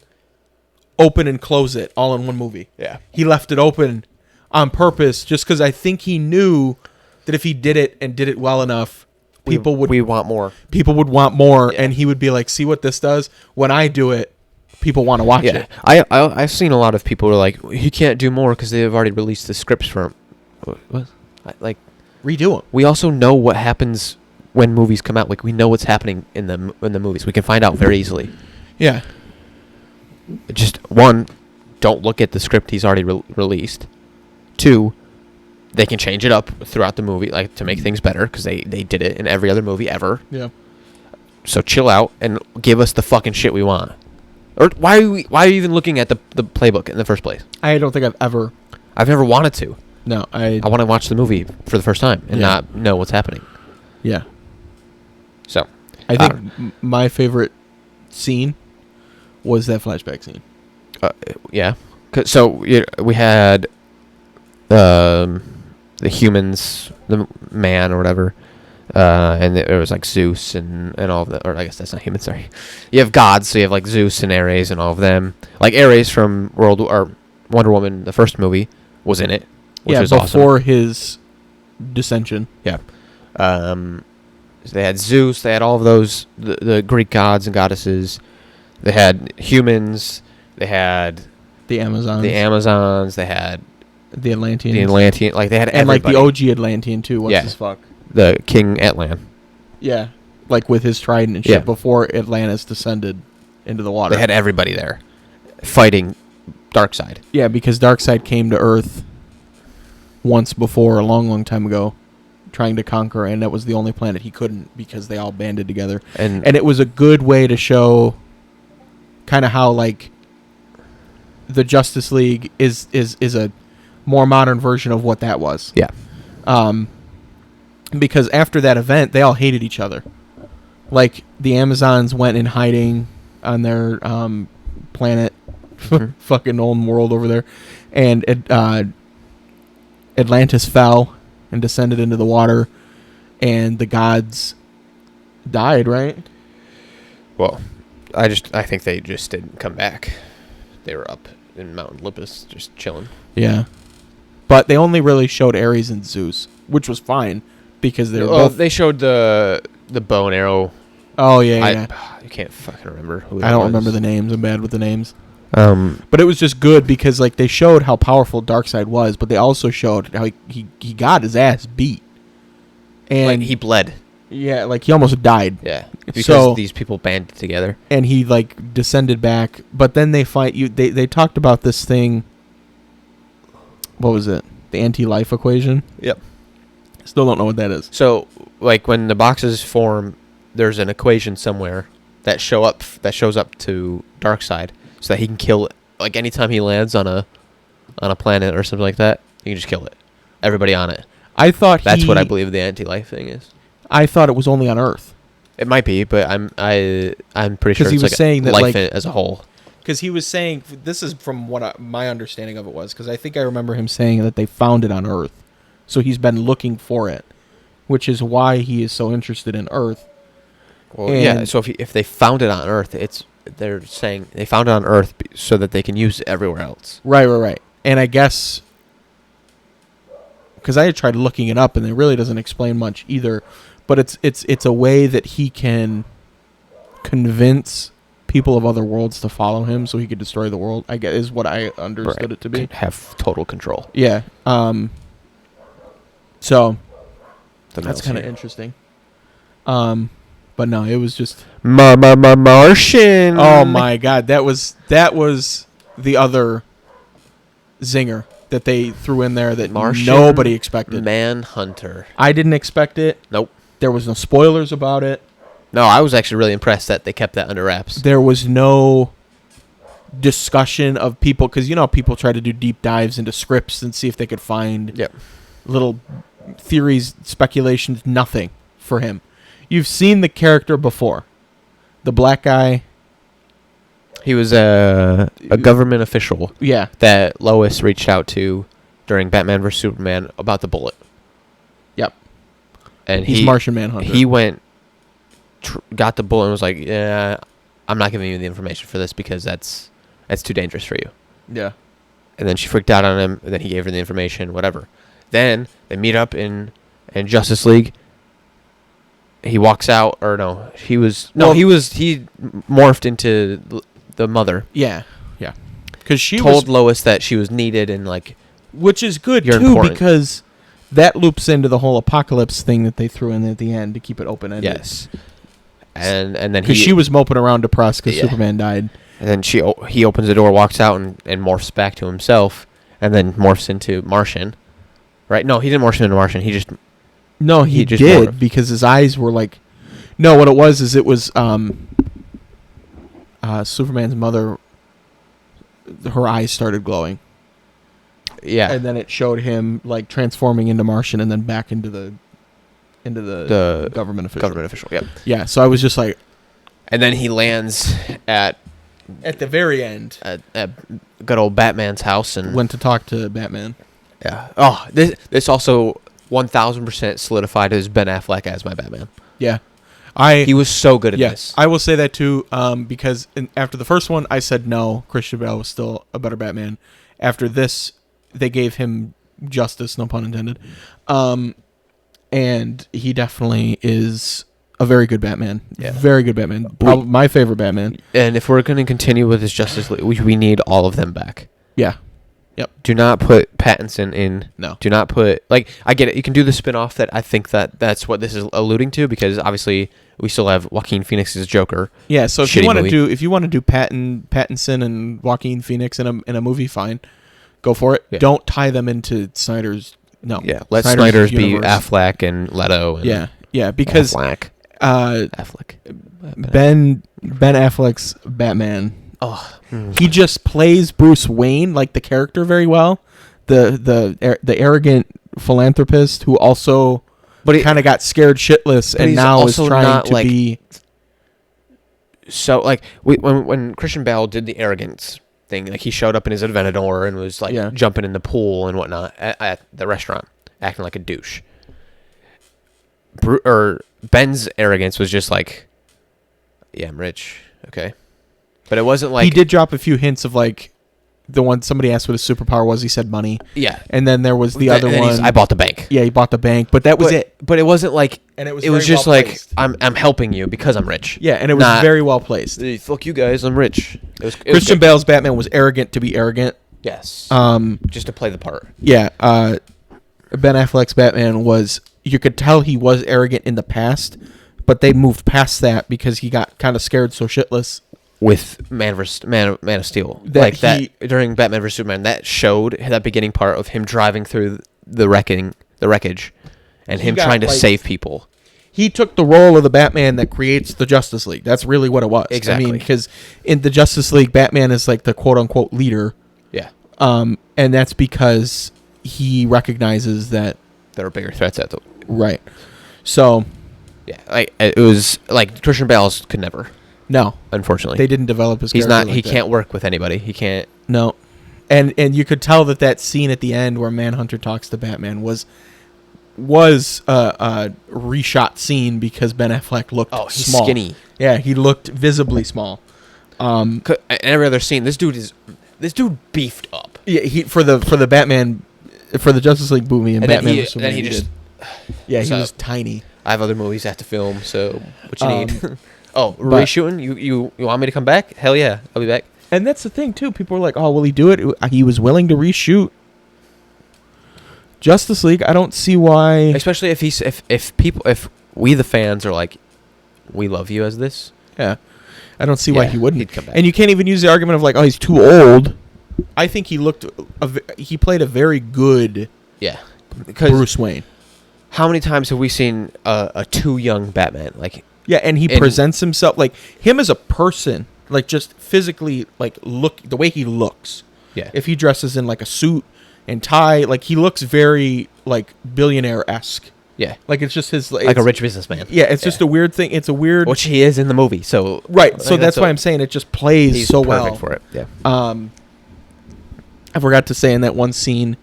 open and close it all in one movie. Yeah. He left it open on purpose, just because I think he knew that if he did it and did it well enough, people would want more. People would want more, and he would be like, "See what this does? When I do it, people want to watch it." I've seen a lot of people who are like, "He can't do more because they have already released the scripts for him." What? Like, redo them. We also know what happens when movies come out. Like, we know what's happening in the movies. We can find out very easily. Yeah. Just one, don't look at the script he's already released. Two, they can change it up throughout the movie, like to make things better, because they did it in every other movie ever. Yeah. So chill out and give us the fucking shit we want. Or why are you even looking at the playbook in the first place? I don't think I've never wanted to. No, I want to watch the movie for the first time and not know what's happening. Yeah. So I think my favorite scene was that flashback scene. Yeah. So we had the humans, the man or whatever, and there was like Zeus and all of that. Or I guess that's not human. Sorry. You have gods, so you have like Zeus and Ares and all of them. Like Ares from Wonder Woman, the first movie, was in it, which was before awesome. His dissension. Yeah. So they had Zeus. They had all of those the Greek gods and goddesses. They had humans. They had the Amazons. They had the Atlanteans. Like they had and everybody. Like the OG Atlantean too. What's his fuck? The King Atlan. Yeah, like with his trident and shit before Atlantis descended into the water. They had everybody there fighting Darkseid. Yeah, because Darkseid came to Earth once before, a long, long time ago, trying to conquer, and that was the only planet he couldn't because they all banded together. And it was a good way to show kind of how like the Justice League is a more modern version of what that was. Yeah. Because after that event, they all hated each other. Like the Amazons went in hiding on their planet, fucking old world over there, and Atlantis fell and descended into the water, and the gods died. Right? Well, I think they just didn't come back. They were up in Mount Olympus, just chilling. Yeah, but they only really showed Ares and Zeus, which was fine because they were both. They showed the bow and arrow. Oh yeah. I can't fucking remember who. I don't remember the names. I'm bad with the names. But it was just good because like they showed how powerful Darkseid was, but they also showed how he got his ass beat, and like he bled. Yeah, like he almost died. Yeah, because these people banded together, and he like descended back. But then they fight you. They talked about this thing. What was it? The anti-life equation. Yep. Still don't know what that is. So like when the boxes form, there's an equation somewhere that shows up to Darkseid so that he can kill it. Like anytime he lands on a planet or something like that, he can just kill it. Everybody on it. I thought that's what I believe the anti-life thing is. I thought it was only on Earth. It might be, but I'm pretty sure it's saying that life as a whole. Because he was saying, this is from what my understanding of it was, because I think I remember him saying that they found it on Earth. So he's been looking for it, which is why he is so interested in Earth. Well, yeah, so if they found it on Earth, they're saying they found it on Earth so that they can use it everywhere else. Right. And I guess, because I had tried looking it up, and it really doesn't explain much either, but it's a way that he can convince people of other worlds to follow him so he could destroy the world, I guess, is what I understood it to be. Have total control. Yeah. So that's kind of interesting. But no, it was just Martian. Oh my god, that was the other zinger that they threw in there that Martian nobody expected. Manhunter. I didn't expect it. Nope. There was no spoilers about it. No, I was actually really impressed that they kept that under wraps. There was no discussion of people, because people try to do deep dives into scripts and see if they could find little theories, speculations. Nothing for him. You've seen the character before. The black guy. He was a government official. Yeah. That Lois reached out to during Batman vs. Superman about the bullet. Yep. And he's Martian Manhunter. He went, got the bullet and was like, yeah, I'm not giving you the information for this because that's too dangerous for you. Yeah. And then she freaked out on him, and then he gave her the information, whatever. Then they meet up in Justice League. He walks out, or no, he morphed into the mother. Yeah. Because she told Lois that she was needed and which is good too, important. Because that loops into the whole apocalypse thing that they threw in at the end to keep it open ended. Yes. And then because she was moping around depressed because Superman died. And then he opens the door, walks out, and morphs back to himself, and then morphs into Martian. Right? No, he didn't morph into Martian. He just. No, he just did morphed. Because his eyes were like. No, what it was is it was Superman's mother. Her eyes started glowing. Yeah, and then it showed him transforming into Martian and then back into the government official. Government official. Yep. Yeah. So I was just like. And then he lands at the very end at good old Batman's house and went to talk to Batman. Yeah. Oh, this also 1,000% solidified as Ben Affleck as my Batman. Yeah. He was so good at this. I will say that too, because after the first one, I said no, Christian Bale was still a better Batman. After this, they gave him justice, no pun intended. And he definitely is a very good Batman. Yeah. Very good Batman. Probably my favorite Batman. And if we're going to continue with this Justice League, we need all of them back. Yeah. Yep. Do not put Pattinson in. No. Do not put I get it. You can do the spin-off that I think that's what this is alluding to, because obviously we still have Joaquin Phoenix's Joker. Yeah. So if you want to do Pattinson and Joaquin Phoenix in a movie, fine, go for it. Yeah. Don't tie them into Snyder's. No. Yeah. Let Snyder's be Affleck and Leto. And yeah. Because Affleck. Ben Affleck's Batman. Oh, he just plays Bruce Wayne, the character, very well. The arrogant philanthropist who also kind of got scared shitless and now is trying to be. So when Christian Bale did the arrogance thing, he showed up in his Aventador and was jumping in the pool and whatnot at the restaurant, acting like a douche. Ben's arrogance was just yeah, I'm rich, okay. But it wasn't he did drop a few hints of the one somebody asked what his superpower was. He said money. Yeah. And then there was the other one. I bought the bank. Yeah, he bought the bank, but that was it. But it wasn't and it was just I'm helping you because I'm rich. Yeah, and it was very well placed. Fuck you guys, I'm rich. Christian Bale's Batman was arrogant to be arrogant. Yes. Just to play the part. Yeah. Ben Affleck's Batman was, you could tell he was arrogant in the past, but they moved past that because he got kind of scared so shitless. With Man of Steel, that during Batman vs Superman, that showed that beginning part of him driving through the wreckage, and him trying to save people. he took the role of the Batman that creates the Justice League. That's really what it was. Exactly. I mean, because in the Justice League, Batman is like the quote-unquote leader. Yeah. And that's because he recognizes that there are bigger threats at the... Right. So... Yeah, like it was like Christian Bale's could never. No, unfortunately, they didn't develop his. He's character not. like he that. can't work with anybody. He can't. No, and you could tell that scene at the end where Manhunter talks to Batman was a reshot scene because Ben Affleck looked he's small. Skinny. Yeah, he looked visibly small. Every other scene, this dude beefed up. Yeah, for the Batman, for the Justice League movie and Batman vs Superman. He just. Yeah, he was tiny. I have other movies I have to film, so what you need? But reshooting? You want me to come back? Hell yeah, I'll be back. And that's the thing too. People are like, "Oh, will he do it?" He was willing to reshoot Justice League. I don't see why. Especially if we the fans are like, we love you as this. Yeah, I don't see why he wouldn't. He'd come back. And you can't even use the argument of like, "Oh, he's too old." I think he played a very good Bruce Wayne. How many times have we seen a too young Batman? Like, yeah, and he presents himself like him as a person, like just physically, like look the way he looks. Yeah. If he dresses in like a suit and tie, like he looks very like billionaire-esque. Yeah. Like it's just his like a rich businessman. Yeah, it's just a weird thing. It's a weird, which he is in the movie. So right. So that's why I'm saying it just plays so well. He's perfect for it. Yeah. I forgot to say in that one scene.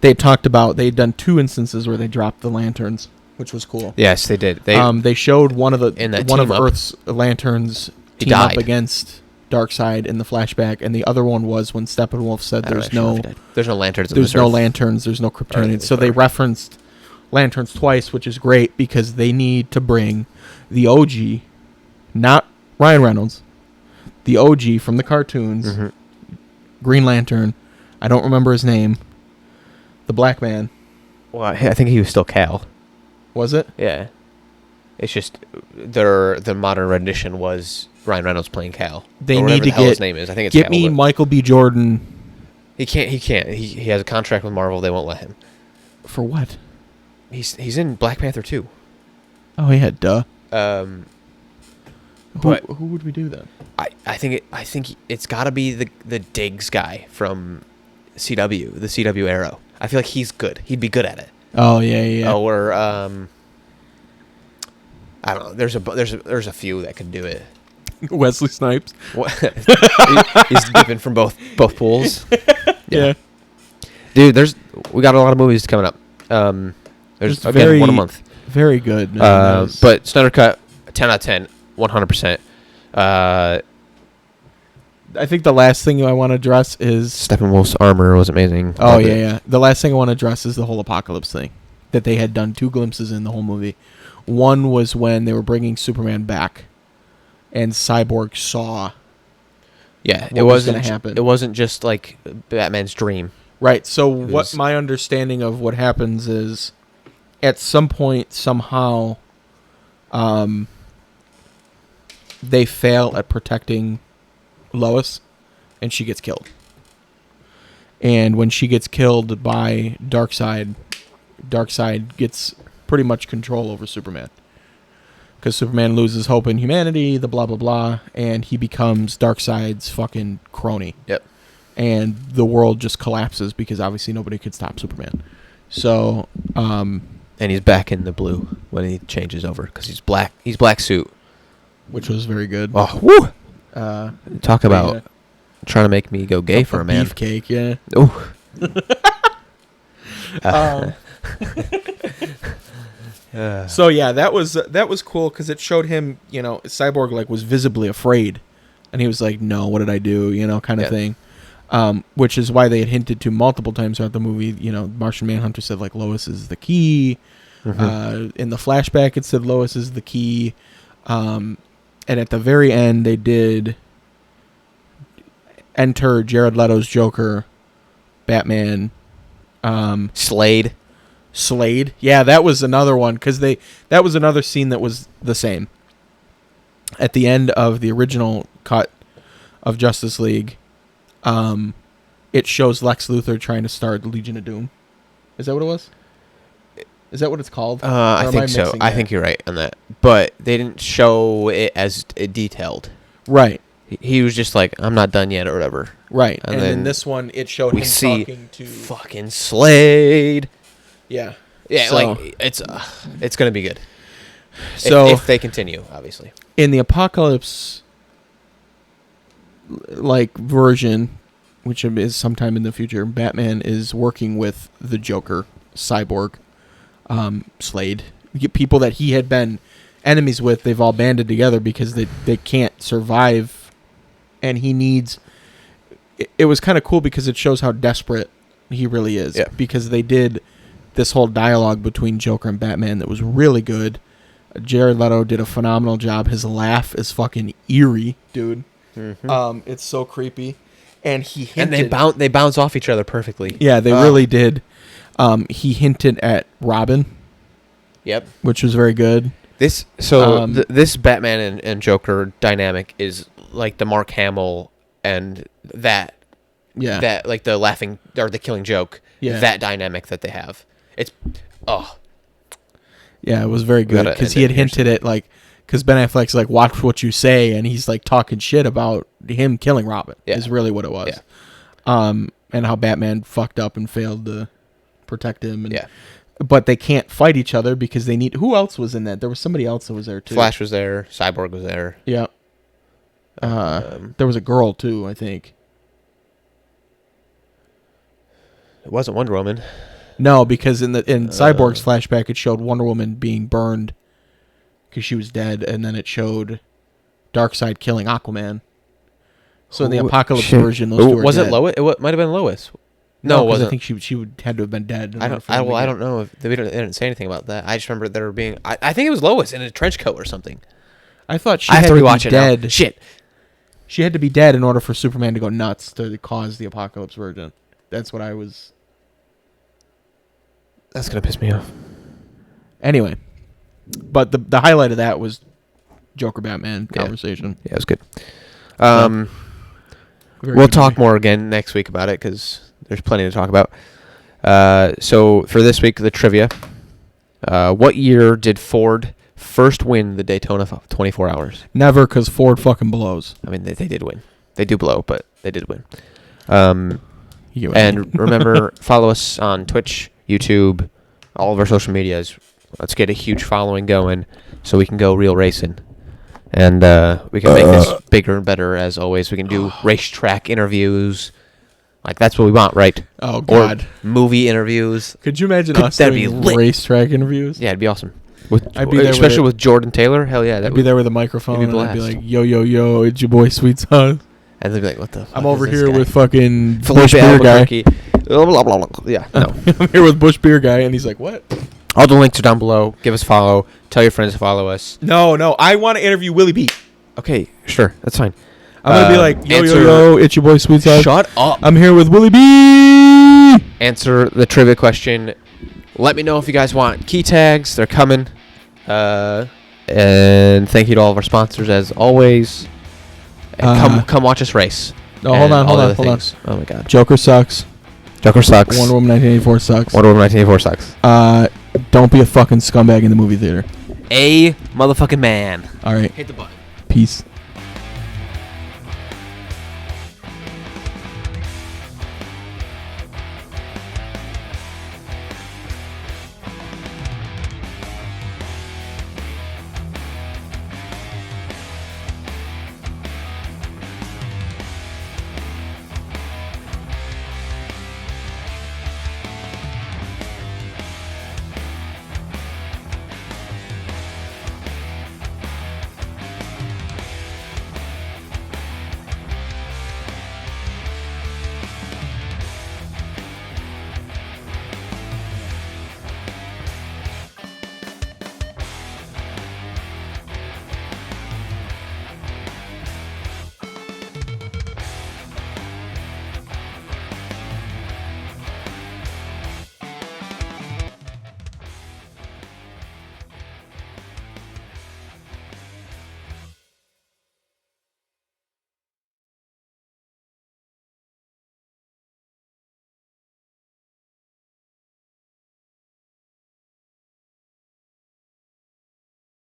They talked about they'd done 2 instances where they dropped the lanterns, which was cool. Yes, they did. They showed one of Earth's lanterns team up against Darkseid in the flashback, and the other one was when Steppenwolf said there's no lanterns. There's no lanterns. There's no Kryptonians. So they referenced lanterns twice, which is great because they need to bring the OG, not Ryan Reynolds, the OG from the cartoons, Green Lantern. I don't remember his name. The black man. Well, I think he was still Cal. Was it? Yeah. It's just the modern rendition was Ryan Reynolds playing Cal. They need to get his name is. I think it's get Cal, me Michael B. Jordan. He can't. He has a contract with Marvel. They won't let him. For what? He's in Black Panther 2. Oh yeah, duh. Who would we do then? I think it's got to be the Diggs guy from CW, the CW Arrow. I feel like he's good. He'd be good at it. Oh yeah. Or I don't know. There's a few that could do it. Wesley Snipes. He's dipping from both pools. Yeah. Dude, we got a lot of movies coming up. There's again one a month. Very good. But Snyder Cut, 10 out of 10, 100%. I think the last thing I want to address is Steppenwolf's armor was amazing. Oh yeah. The last thing I want to address is the whole Apocalypse thing that they had done 2 glimpses in the whole movie. One was when they were bringing Superman back, and Cyborg saw. Yeah, it wasn't going to happen. It wasn't just like Batman's dream. Right. So what my understanding of what happens is, at some point somehow, they fail at protecting Lois, and she gets killed. And when she gets killed by Darkseid gets pretty much control over Superman. Because Superman loses hope in humanity, the blah, blah, blah, and he becomes Darkseid's fucking crony. Yep. And the world just collapses because obviously nobody could stop Superman. So, and he's back in the blue when he changes over because he's black. He's black suit. Which was very good. Oh, woo! Talk about trying to make me go gay for a man. Beefcake, yeah. Oh. So yeah, that was cool because it showed him, Cyborg like was visibly afraid, and he was like, "No, what did I do?" Kind of thing. Which is why they had hinted to multiple times throughout the movie. Martian Manhunter said like Lois is the key. In the flashback, it said Lois is the key. And at the very end, they did enter Jared Leto's Joker, Batman, Slade. Yeah, that was another one because that was another scene that was the same. At the end of the original cut of Justice League, it shows Lex Luthor trying to start the Legion of Doom. Is that what it was? Is that what it's called? I think so. I think you're right on that. But they didn't show it as detailed. Right. He was just like, I'm not done yet or whatever. Right. And then in this one, it showed him talking to... fucking Slade. Yeah. Yeah, so, like, it's going to be good. So if they continue, obviously. In the Apocalypse, like, version, which is sometime in the future, Batman is working with the Joker, Cyborg, Slade. People that he had been enemies with, they've all banded together because they can't survive. And he needs... It was kind of cool because it shows how desperate he really is. Yeah. Because they did this whole dialogue between Joker and Batman that was really good. Jared Leto did a phenomenal job. His laugh is fucking eerie, dude. Mm-hmm. It's so creepy. And he hinted... And they bounce off each other perfectly. Yeah, they really did. He hinted at Robin. Yep. Which was very good. This Batman and Joker dynamic is like the Mark Hamill and that like the laughing or the Killing Joke, that dynamic that they have. It's yeah, it was very good because he had hinted at like because Ben Affleck's like watch what you say and he's like talking shit about him killing Robin is really what it was. And how Batman fucked up and failed to protect him. And, but they can't fight each other because they need... Who else was in that? There was somebody else that was there, too. Flash was there. Cyborg was there. Yeah. There was a girl, too, I think. It wasn't Wonder Woman. No, because in Cyborg's flashback, it showed Wonder Woman being burned because she was dead, and then it showed Darkseid killing Aquaman. So in the Apocalypse version, those two were was dead. it Lois? It might have been Lois. No, it wasn't. I think she would had to have been dead. I don't know if they didn't say anything about that. I just remember there being. I think it was Lois in a trench coat or something. I thought she I had have to to rewatch be it dead. now. Shit. She had to be dead in order for Superman to go nuts to cause the Apocalypse version. That's what I was. That's gonna piss me off. Anyway, but the highlight of that was Joker Batman conversation. Yeah, it was good. We'll talk more again next week about it because there's plenty to talk about. So for this week, the trivia. What year did Ford first win the Daytona 24 Hours? Never, because Ford fucking blows. I mean, they did win. They do blow, but they did win. And remember, follow us on Twitch, YouTube, all of our social medias. Let's get a huge following going so we can go real racing. And we can make this bigger and better, as always. We can do racetrack interviews. Like, that's what we want, right? Oh, God. Or movie interviews. Could you imagine us doing racetrack interviews? Yeah, it'd be awesome. I'd be there especially with Jordan Taylor. Hell yeah. I'd be there with a microphone. And I'd be like, yo, it's your boy, Sweet Sauce. And they'd be like, what the fuck I'm over here guy? with fucking Bush Beer guy. Blah, blah, blah, blah. Yeah, no. I'm here with Bush Beer guy, and he's like, what? All the links are down below. Give us a follow. Tell your friends to follow us. No. I want to interview Willie B. Okay, sure. That's fine. I'm going to be like, yo, it's your boy, Sweet Sauce. Shut up. I'm here with Willie B. Answer the trivia question. Let me know if you guys want key tags. They're coming. And thank you to all of our sponsors, as always. And come watch us race. No, hold on. Oh, my God. Joker sucks. Joker sucks. Wonder Woman 1984 sucks. Wonder Woman 1984 sucks. Don't be a fucking scumbag in the movie theater. A motherfucking man. All right. Hit the button. Peace.